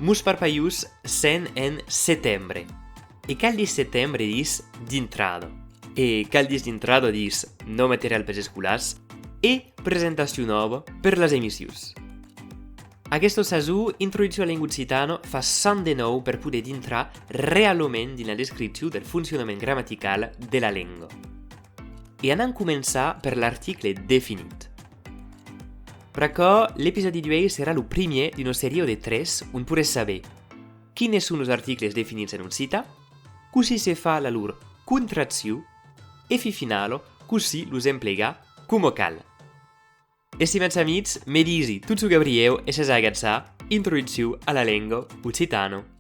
mus parpaius sen en settembre. E cal dis settembre dis d'intrado. E cal dis d'intrado dis no material pels escolars e presentació nova per les emissions. Aquesta sasù, introducció a lengua occitano fa sant de nou per poder entrar realment dins la descripció del funcionament gramatical de la lengua. E anem a començar per l'article definit. Per això, l'episodi d'avui serà el primer d'una sèrie de 3 on podreu saber quins són els articles definits en occità, così se fa la loro contrazione e fi finalo così los emplegar come cal. Estimats amics, me disi tutto Gabriel e se ragazza introduzione alla lingua occitano.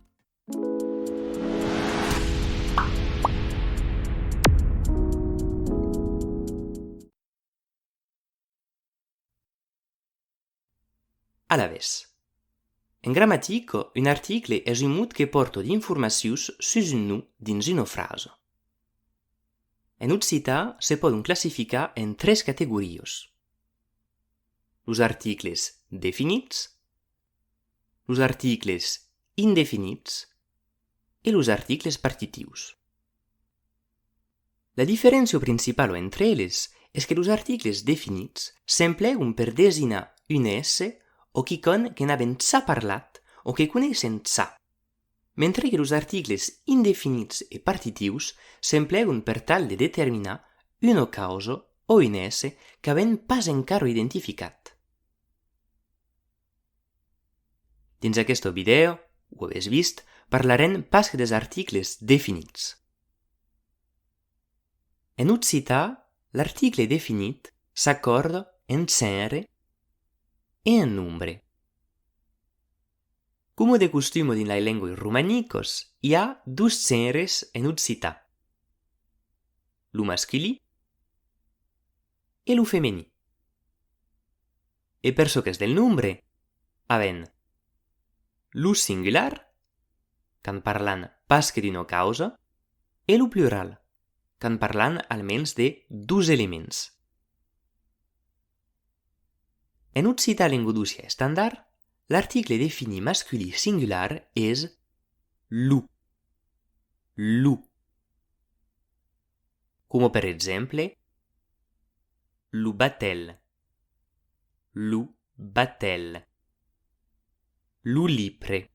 A la vez. En grammatica, un article è un mot che porta d'informazioni su un nu dins una frase. En occità se poden classificar en 3 categories. Los articles definits, los articles indefinits e los articles partitius. La diferència principal entre ells és que los articles definits s'empleguen per designar un esse o quicon que n'haven sa parlat o que coneixen sa, mentre que los articles indefinits e partitius s'empleguen per tal de determinar una causa o un esse que havent pas encara identificat. Dins aquest video, ho heu vist, parlarem pas que dels articles definits. En occità, l'article definit s'accorda en gènere e en nombre. Come de costume dins les llengües romanicos, hi ha 2 gèneres en occità. Lo masculí e lo femení. E per so que és del nombre, havent lo singular, quan parlant pas que d'una causa, e lo plural, quan parlant almenys de 2 elements. En occità lengua estàndard, l'article definit masculí singular és lu. Lu. Com per exemple, lu batel. Lu batel. Lu lipre.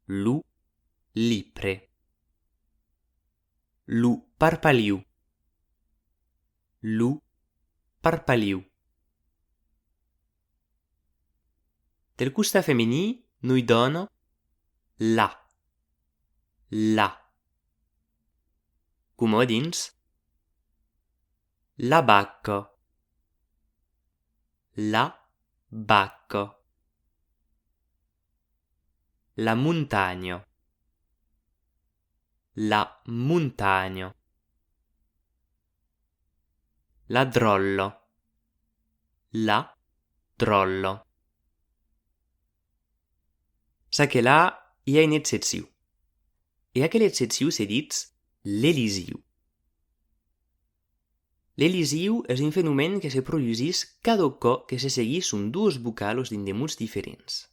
Lu lipre. Lu parpaliu. Lu parpaliu. Del costat femení, noi dona la. La. Com dins la bacca. La bacca. La montagna. La montagna. La drollo. La drollo. Sa que là hi ha una excepció. E aquella excepció se dit l'elisiu. L'elisiu és un fenomen que se produís cada cop que se segueixen 2 vocals dins de mots diferents.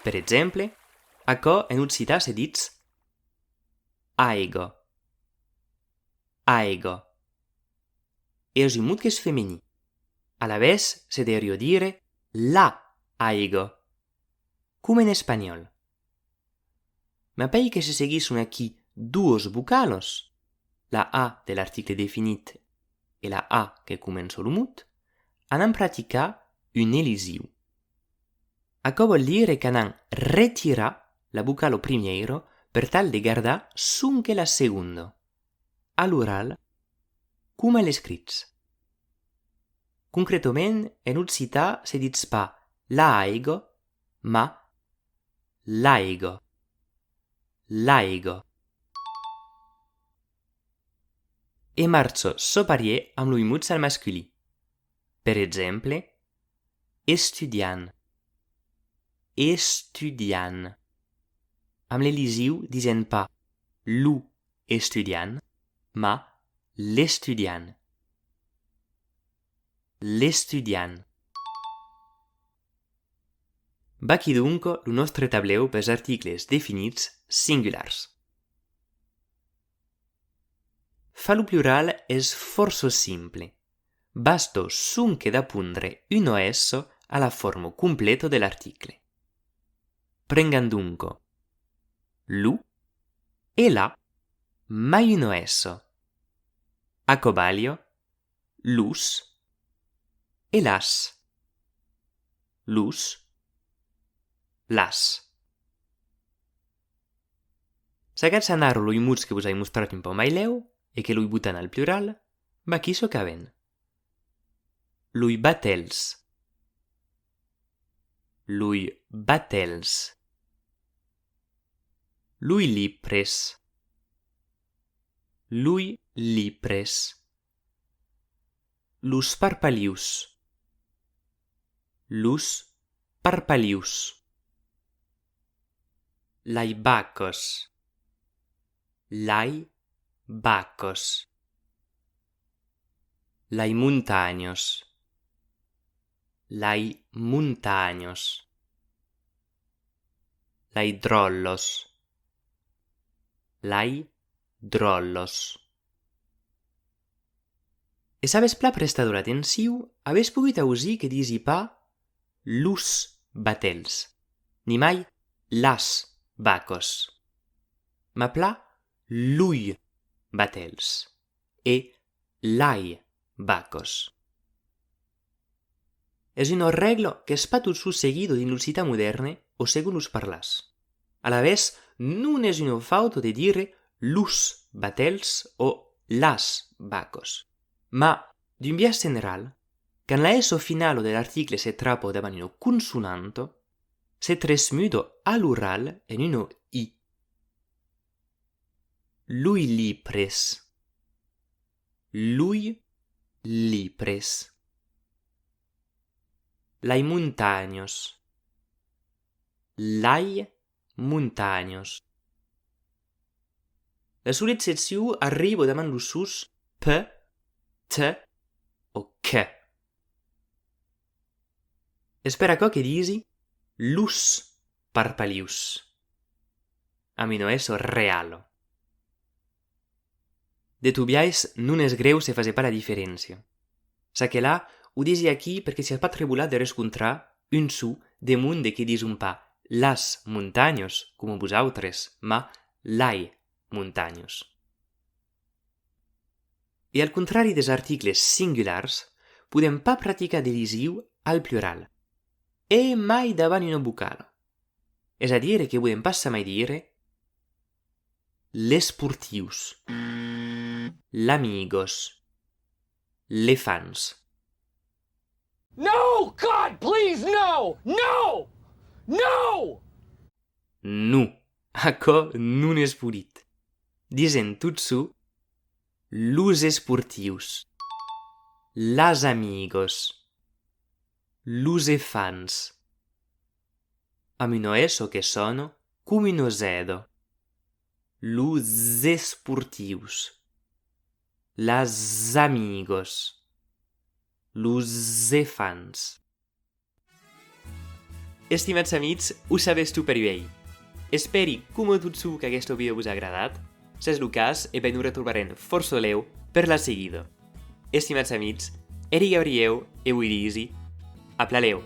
Per exemple, això en occità se dit aigua. Aigua. És un mot que és femení. A la vez se deuria dire la aigua, com en espanyol. Ma poi que se segueixen aquí 2 vocals, la A de l'article definit e la A que comença el mot, anem a practicar un elisiu. Això vol dire que anem a retirar la vocalo primero per tal de guardar sonque la segunda, a l'oral, com a l'escrits. Concretament, en occità se dit pas la aigua, ma l'aigua. L'aigua. E marxo soparier amb l'uimuts al masculí. Per exemple, estudiant. Estudiant. Amb l'elisiu dient pas lu estudiant, ma l'estudiant. L'estudiant. Vaqui dunque il nostre tableu per articles definits singulars. Fa lo plural és força simple. Basto sunque d'apprendere uno esso alla forma completa dell'article. Prengan dunque lu e la, mai uno esso. A cobalio, lus e las. Lus, las. Sagats anar lui muts que vos he mostrat un po mai leu e que lui butan al plural, va qui so caben. Lui batels. Lui batels. Lui lipres. Lui lipres. Lus parpalius. Lus parpalius. Lai bacos. Lai bacos. Lai montaños. Lai montaños. Lai drollos. Lai drollos. E sabes pla prestat atenció, habés pogut ausir que disi pa lus batels, ni mai las bacos. Ma pla lui batels e lai bacos. És una regla que es pa tot sus seguido din l'ucità moderne o segon us parlars. A la vez, non és una falta de dire lus batels o las bacos. Ma, d'un via general, quand la S finale dell'articolo se trappo davanti a un consonanto, se trasmuto all'oral in uno I. Lui lipres. Lui lipres. Lai montaños. Lai montaños. La sola secció arriba davanti lo sus P, T o K. Espera co che disi lus parpalius. A mi no eso realo. De tubiais non és greu se fase pa la diferència. Sa que là ho disi aquí perquè si has pas tribulat de rescontrar un su damunt de que dis un pa las montaños, com vosaltres, ma lai montaños. E al contrari des articles singulars, podem pas praticar de lisiu al plural, e mai davant una vocala. És a dire que podem pas mai dire les sportius, l'amigos, les fans. No! God, please, no! No! No! Nu, aquò non és polit. Disen tot su los esportius, las amigos, los fans. A mi no eso che sono come uno zedo. Los esportius, las amigos, los fans. Estimats amics, ho sabés tu per bé. Esperi, com tot su que aquest vídeo vos ha agradat. Si és el cas, e ben ho retrobarem força leu per la seguida. Estimats amics, eri Gabriel e vull dir-hi, aplaleu.